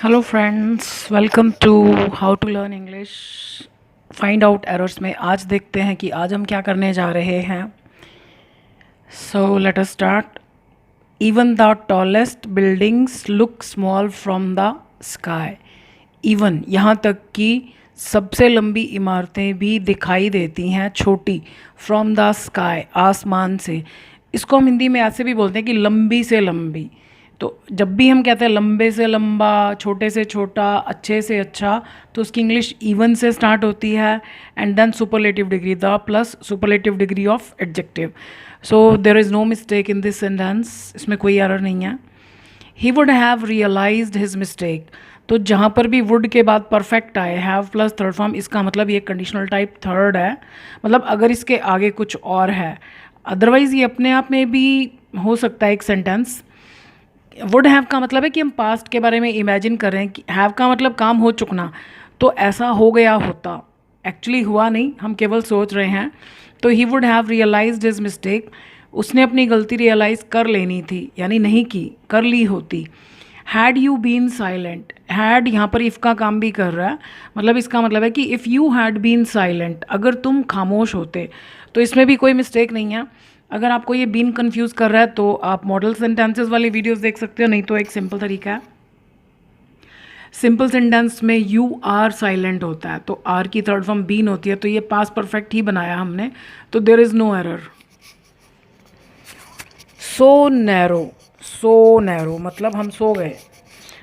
Hello friends, welcome to how to learn English find out errors में आज देखते हैं कि आज हम क्या करने जा रहे हैं। So let us start. Even the tallest buildings look small from the sky. Even यहाँ तक कि सबसे लंबी इमारतें भी दिखाई देती हैं छोटी, फ्रॉम द स्काई, आसमान से। इसको हम हिंदी में ऐसे भी बोलते हैं कि लंबी से लंबी। तो जब भी हम कहते हैं लंबे से लंबा, छोटे से छोटा, अच्छे से अच्छा, तो उसकी इंग्लिश इवन से स्टार्ट होती है and then superlative degree, the plus superlative degree of adjective. So there is no mistake in this sentence, इसमें कोई एरर नहीं है। He would have realized his mistake. तो जहाँ पर भी वुड के बाद परफेक्ट आए, हैव प्लस थर्ड फॉर्म, इसका मतलब ये कंडीशनल टाइप थर्ड है। मतलब अगर इसके आगे कुछ और है, अदरवाइज़ ये अपने आप में भी हो सकता है एक सेंटेंस। वुड हैव का मतलब है कि हम पास्ट के बारे में इमेजिन कर रहे हैं, कि हैव का मतलब काम हो चुकना, तो ऐसा हो गया होता, एक्चुअली हुआ नहीं, हम केवल सोच रहे हैं। तो he would have realized his mistake, उसने अपनी गलती रियलाइज़ कर लेनी थी, यानी नहीं की, कर ली होती। Had you been silent, had यहाँ पर इफ़ का काम भी कर रहा है, मतलब इसका मतलब है कि if you had been silent, अगर तुम खामोश होते, तो इसमें भी कोई मिस्टेक नहीं है। अगर आपको ये बीन कंफ्यूज कर रहा है तो आप मॉडल सेंटेंसेस वाली वीडियोस देख सकते हो, नहीं तो एक सिंपल तरीका है। सिंपल सेंटेंस में यू आर साइलेंट होता है, तो आर की थर्ड फॉर्म बीन होती है, तो ये पास परफेक्ट ही बनाया हमने, तो there is no error. So narrow, so narrow मतलब हम सो गए।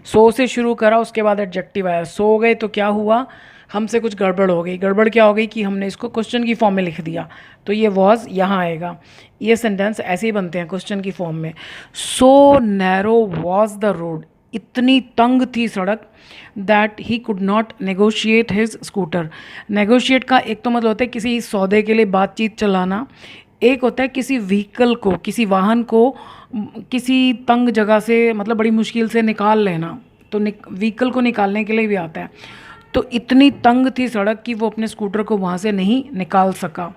सो से शुरू करा, उसके बाद एडजेक्टिव आया, सो गए, तो क्या हुआ, हमसे कुछ गड़बड़ हो गई। गड़बड़ क्या हो गई कि हमने इसको क्वेश्चन की फॉर्म में लिख दिया, तो ये वॉज यहाँ आएगा। ये सेंटेंस ऐसे ही बनते हैं क्वेश्चन की फॉर्म में। सो नैरो वॉज द रोड, इतनी तंग थी सड़क, that he could not negotiate his scooter. Negotiate का एक तो मतलब होता है किसी सौदे के लिए बातचीत चलाना, एक होता है किसी व्हीकल को, किसी वाहन को किसी तंग जगह से, मतलब बड़ी मुश्किल से निकाल लेना, तो व्हीकल को निकालने के लिए भी आता है। तो इतनी तंग थी सड़क कि वो अपने स्कूटर को वहाँ से नहीं निकाल सका।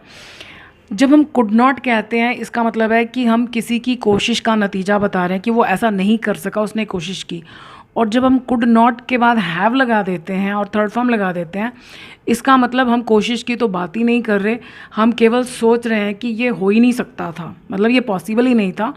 जब हम कुड नॉट कहते हैं, इसका मतलब है कि हम किसी की कोशिश का नतीजा बता रहे हैं कि वो ऐसा नहीं कर सका, उसने कोशिश की। और जब हम कुड नॉट के बाद हैव लगा देते हैं और थर्ड फॉर्म लगा देते हैं, इसका मतलब हम कोशिश की तो बात ही नहीं कर रहे, हम केवल सोच रहे हैं कि ये हो ही नहीं सकता था, मतलब ये पॉसिबल ही नहीं था।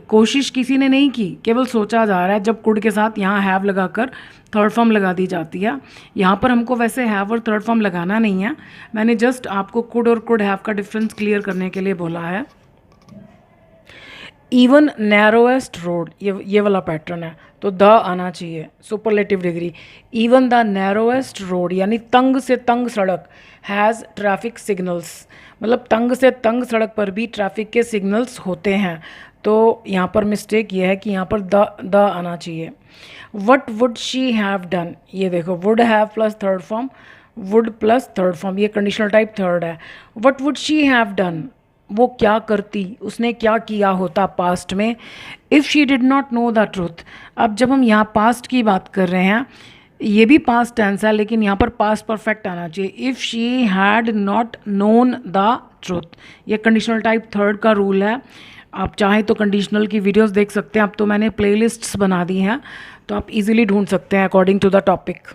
कोशिश किसी ने नहीं की, केवल सोचा जा रहा है। जब कुड के साथ यहाँ हैव लगाकर थर्ड फॉर्म लगा दी जाती है, यहाँ पर हमको वैसे हैव और थर्ड फॉर्म लगाना नहीं है, मैंने जस्ट आपको कुड और कुड हैव का डिफरेंस क्लियर करने के लिए बोला है। इवन नैरोएस्ट रोड, ये वाला पैटर्न है, तो द आना चाहिए, superlative degree. Even the narrowest road यानी तंग से तंग सड़क, हैज़ ट्रैफिक सिग्नल्स, मतलब तंग से तंग सड़क पर भी ट्रैफिक के सिग्नल्स होते हैं। तो यहाँ पर मिस्टेक ये है कि यहाँ पर द आना चाहिए। What would she have done, ये देखो would have plus third form, would plus third form, ये कंडीशनल टाइप थर्ड है। What would she have done, वो क्या करती, उसने क्या किया होता पास्ट में। If she did not know the truth, अब जब हम यहाँ पास्ट की बात कर रहे हैं, ये भी पास्ट टेंस है, लेकिन यहाँ पर पास्ट परफेक्ट आना चाहिए। If she had not known the truth, ये कंडीशनल टाइप थर्ड का रूल है। आप चाहें तो कंडीशनल की वीडियोस देख सकते हैं, अब तो मैंने प्लेलिस्ट्स बना दी हैं, तो आप इजीली ढूंढ सकते हैं according to the topic.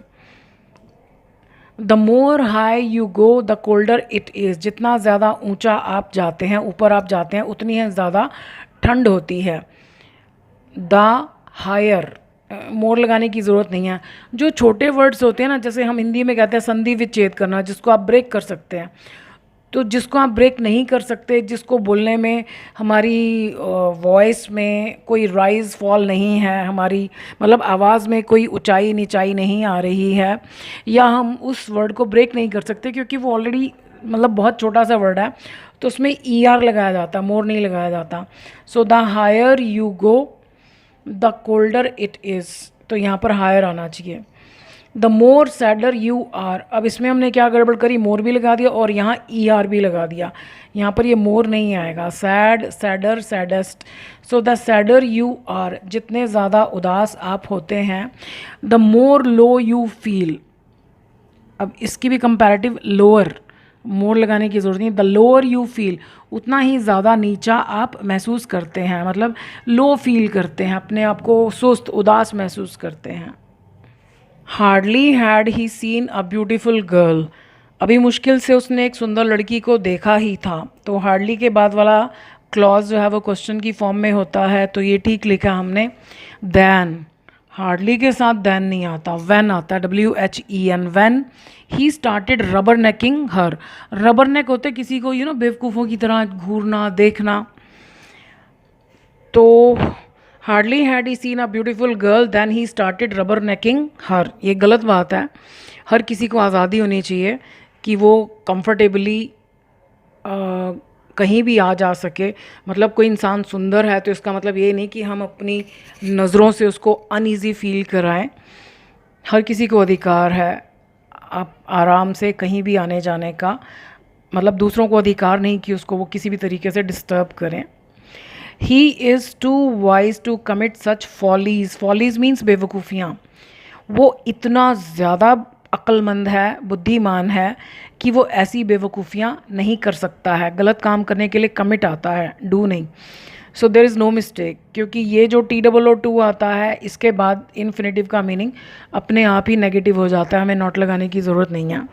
The more high you go the colder it is, जितना ज़्यादा ऊंचा आप जाते हैं, ऊपर आप जाते हैं, उतनी ही ज़्यादा ठंड होती है। द हायर, मोर लगाने की ज़रूरत नहीं है। जो छोटे वर्ड्स होते हैं ना, जैसे हम हिंदी में कहते हैं संधि विच्छेद करना, जिसको आप ब्रेक कर सकते हैं, तो जिसको आप ब्रेक नहीं कर सकते, जिसको बोलने में हमारी वॉइस में कोई राइज फॉल नहीं है, हमारी मतलब आवाज़ में कोई ऊंचाई नीचाई नहीं आ रही है, या हम उस वर्ड को ब्रेक नहीं कर सकते क्योंकि वो ऑलरेडी मतलब बहुत छोटा सा वर्ड है, तो उसमें ई आर लगाया जाता, मोर नहीं लगाया जाता। So the higher you go the colder it is, तो यहाँ पर हायर आना चाहिए। The more sadder you are, अब इसमें हमने क्या गड़बड़ करी, मोर भी लगा दिया और यहाँ ई आर भी लगा दिया, यहाँ पर ये मोर नहीं आएगा। Sad, sadder, saddest, so the sadder you are, जितने ज़्यादा उदास आप होते हैं। The more low you feel, अब इसकी भी कंपैरेटिव लोअर, मोर लगाने की ज़रूरत नहीं, द लोअर यू फील, उतना ही ज़्यादा नीचा आप महसूस करते हैं, मतलब लो फील करते हैं, अपने आप को सुस्त उदास महसूस करते हैं। Hardly had he seen a beautiful girl, अभी मुश्किल से उसने एक सुंदर लड़की को देखा ही था। तो हार्डली के बाद वाला क्लॉज जो है वो क्वेश्चन की फॉर्म में होता है, तो ये ठीक लिखा हमने। देन हार्डली के साथ देन नहीं आता, व्हेन आता है, WHEN, when he started rubber necking her. Rubber neck होते किसी को बेवकूफ़ों की तरह घूरना देखना। तो hardly had he seen a beautiful girl then he started rubber necking her, ये गलत बात है। हर किसी को आज़ादी होनी चाहिए कि वो कंफर्टेबली कहीं भी आ जा सके। मतलब कोई इंसान सुंदर है तो इसका मतलब ये नहीं कि हम अपनी नज़रों से उसको अनईज़ी फील कराएं। हर किसी को अधिकार है आप आराम से कहीं भी आने जाने का, मतलब दूसरों को अधिकार नहीं कि उसको वो किसी भी तरीके से डिस्टर्ब करें। He is too wise to commit such follies, follies means बेवकूफ़ियाँ। वो इतना ज़्यादा अक्लमंद है, बुद्धिमान है कि वो ऐसी बेवकूफ़ियाँ नहीं कर सकता है। गलत काम करने के लिए कमिट आता है, डू नहीं। सो देर इज़ नो मिस्टेक, क्योंकि ये जो TOO आता है इसके बाद इन्फिनेटिव का मीनिंग अपने आप ही नेगेटिव हो जाता है, हमें नॉट लगाने की ज़रूरत नहीं है।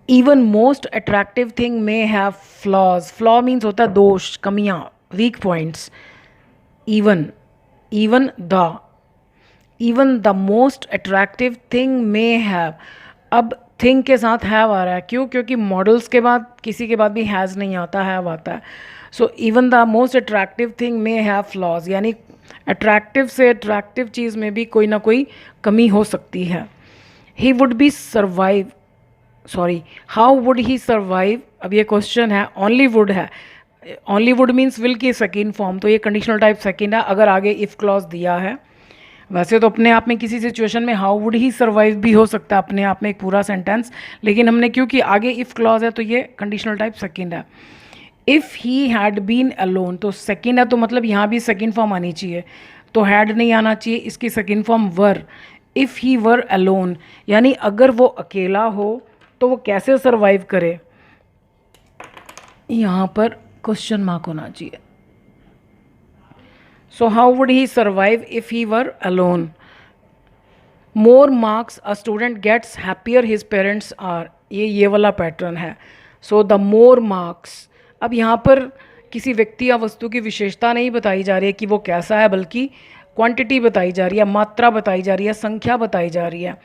Even most attractive thing may have flaws, flaw means होता है दोष, कमियाँ, weak points. Even, even the most attractive thing may have, अब थिंग के साथ हैव आ रहा है, क्यों? क्योंकि मॉडल्स के बाद किसी के बाद भी हैज़ नहीं आता, हैव आता है। So even the most attractive thing may have flaws, यानी अट्रैक्टिव से अट्रैक्टिव चीज़ में भी कोई ना कोई कमी हो सकती है। He would be survive, sorry, how would he survive, अब ये क्वेश्चन है, ओनली वुड है, ओनली वुड मीन्स विल की सेकेंड फॉर्म, तो ये कंडीशनल टाइप सेकेंड है अगर आगे इफ़ क्लॉज दिया है। वैसे तो अपने आप में किसी सिचुएशन में हाउ वुड ही सर्वाइव भी हो सकता है अपने आप में एक पूरा सेंटेंस, लेकिन हमने क्योंकि आगे इफ़ क्लॉज है तो ये कंडीशनल टाइप सेकेंड है। If he had been alone, तो सेकेंड है तो मतलब यहाँ भी सेकेंड फॉर्म आनी चाहिए, तो हैड नहीं आना चाहिए, इसकी second form were. If he were alone, यानी अगर वो अकेला हो तो वो कैसे सर्वाइव करे, यहाँ पर क्वेश्चन मार्क होना चाहिए। So how would he survive if he were alone. More marks a student gets happier his parents are, ये वाला पैटर्न है। सो द मोर मार्क्स, अब यहाँ पर किसी व्यक्ति या वस्तु की विशेषता नहीं बताई जा रही है कि वो कैसा है, बल्कि क्वांटिटी बताई जा रही है, मात्रा बताई जा रही है, संख्या बताई जा रही है।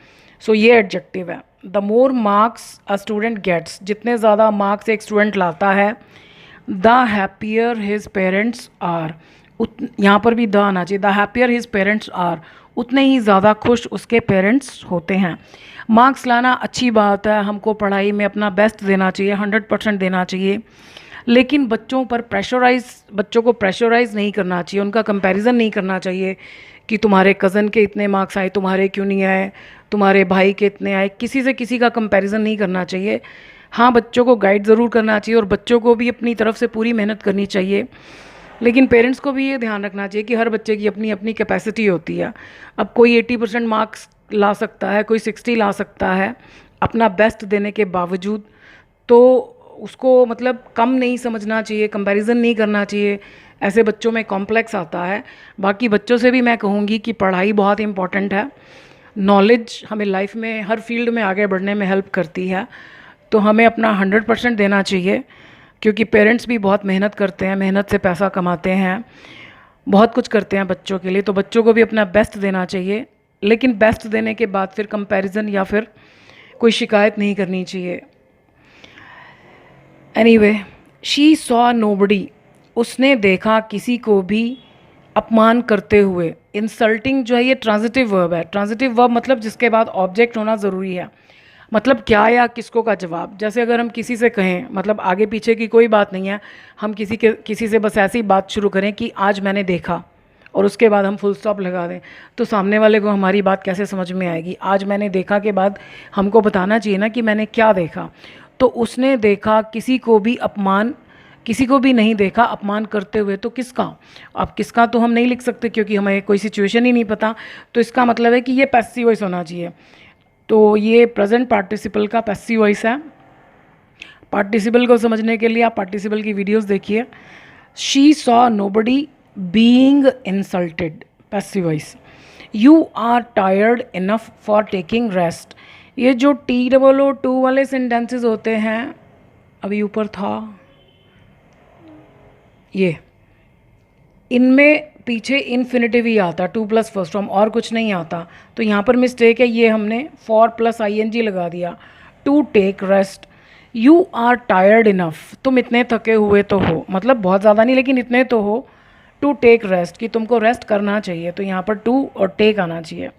सो ये एडजेक्टिव है। The more marks a student gets, जितने ज़्यादा मार्क्स एक स्टूडेंट लाता है, the happier his parents are, यहाँ पर भी द आना चाहिए, the happier his parents are, उतने ही ज़्यादा खुश उसके पेरेंट्स होते हैं। मार्क्स लाना अच्छी बात है, हमको पढ़ाई में अपना बेस्ट देना चाहिए, 100% देना चाहिए, लेकिन बच्चों को प्रेशराइज़ नहीं करना चाहिए, उनका कंपैरिजन नहीं करना चाहिए कि तुम्हारे कज़न के इतने मार्क्स आए, तुम्हारे क्यों नहीं आए, तुम्हारे भाई के इतने आए, किसी से किसी का कंपैरिजन नहीं करना चाहिए। हाँ, बच्चों को गाइड ज़रूर करना चाहिए और बच्चों को भी अपनी तरफ से पूरी मेहनत करनी चाहिए, लेकिन पेरेंट्स को भी ये ध्यान रखना चाहिए कि हर बच्चे की अपनी अपनी कैपेसिटी होती है। अब कोई 80% मार्क्स ला सकता है, कोई 60 ला सकता है अपना बेस्ट देने के बावजूद, तो उसको मतलब कम नहीं समझना चाहिए, कंपैरिजन नहीं करना चाहिए। ऐसे बच्चों में कॉम्प्लेक्स आता है। बाकी बच्चों से भी मैं कहूँगी कि पढ़ाई बहुत इंपॉर्टेंट है, नॉलेज हमें लाइफ में हर फील्ड में आगे बढ़ने में हेल्प करती है, तो हमें अपना 100% देना चाहिए, क्योंकि पेरेंट्स भी बहुत मेहनत करते हैं, मेहनत से पैसा कमाते हैं, बहुत कुछ करते हैं बच्चों के लिए, तो बच्चों को भी अपना बेस्ट देना चाहिए, लेकिन बेस्ट देने के बाद फिर कंपैरिजन या फिर कोई शिकायत नहीं करनी चाहिए। एनीवे, शी सॉ नोबडी, उसने देखा किसी को भी अपमान करते हुए। इंसल्टिंग जो है ये ट्रांजिटिव वर्ब है। ट्रांजिटिव वर्ब मतलब जिसके बाद ऑब्जेक्ट होना ज़रूरी है, मतलब क्या या किसको का जवाब। जैसे अगर हम किसी से कहें, मतलब आगे पीछे की कोई बात नहीं है, हम किसी से बस ऐसी बात शुरू करें कि आज मैंने देखा, और उसके बाद हम फुल स्टॉप लगा दें, तो सामने वाले को हमारी बात कैसे समझ में आएगी। आज मैंने देखा के बाद हमको बताना चाहिए ना कि मैंने क्या देखा। तो उसने देखा किसी को भी नहीं देखा अपमान करते हुए, तो किसका। अब किसका तो हम नहीं लिख सकते क्योंकि हमें कोई सिचुएशन ही नहीं पता, तो इसका मतलब है कि ये पैसिव वॉइस होना चाहिए। तो ये प्रेजेंट पार्टिसिपल का पैसिव वॉइस है। पार्टिसिपल को समझने के लिए आप पार्टिसिपल की वीडियोस देखिए। She saw nobody being insulted, passive voice. You are tired enough for taking rest. ये जो TOO वाले सेंटेंसेस होते हैं, अभी ऊपर था ये, इनमें पीछे इन्फिनेटिव ही आता, टू प्लस फर्स्ट फॉर्म, और कुछ नहीं आता। तो यहाँ पर मिस्टेक है, ये हमने फॉर प्लस ING लगा दिया। To take rest, you are tired enough, तुम इतने थके हुए तो हो, मतलब बहुत ज़्यादा नहीं लेकिन इतने तो हो। टू टेक रेस्ट, कि तुमको रेस्ट करना चाहिए, तो यहाँ पर टू और टेक आना चाहिए।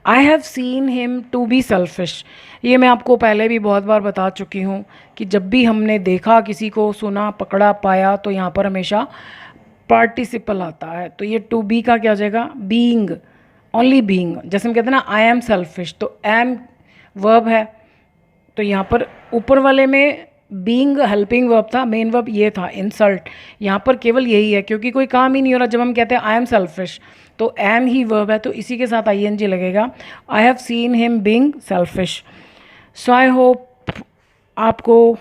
I have seen him to be selfish, ये मैं आपको पहले भी बहुत बार बता चुकी हूँ कि जब भी हमने देखा, किसी को सुना, पकड़ा, पाया, तो यहाँ पर हमेशा पार्टिसिपल आता है। तो ये टू बी का क्या हो जाएगा, बीइंग, ओनली बीइंग। जैसे हम कहते हैं ना आई एम सेल्फिश, तो एम वर्ब है, तो यहाँ पर ऊपर वाले में बीइंग हेल्पिंग वर्ब था, मेन वर्ब ये था इंसल्ट। यहाँ पर केवल यही है, क्योंकि कोई काम ही नहीं हो रहा। जब हम कहते हैं आई एम सेल्फिश, तो एम ही वर्ब है, तो इसी के साथ ING लगेगा। आई have seen him being selfish. So I hope आपको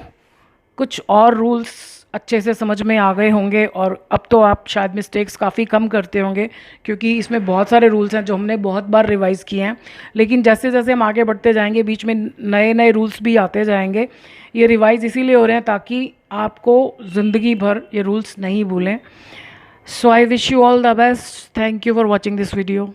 कुछ और रूल्स अच्छे से समझ में आ गए होंगे, और अब तो आप शायद मिस्टेक्स काफ़ी कम करते होंगे, क्योंकि इसमें बहुत सारे रूल्स हैं जो हमने बहुत बार रिवाइज़ किए हैं। लेकिन जैसे जैसे हम आगे बढ़ते जाएंगे, बीच में नए नए रूल्स भी आते जाएंगे। ये रिवाइज़ इसीलिए हो रहे हैं ताकि आपको ज़िंदगी भर ये रूल्स नहीं भूलें। So I wish you all the best. Thank you for watching this video.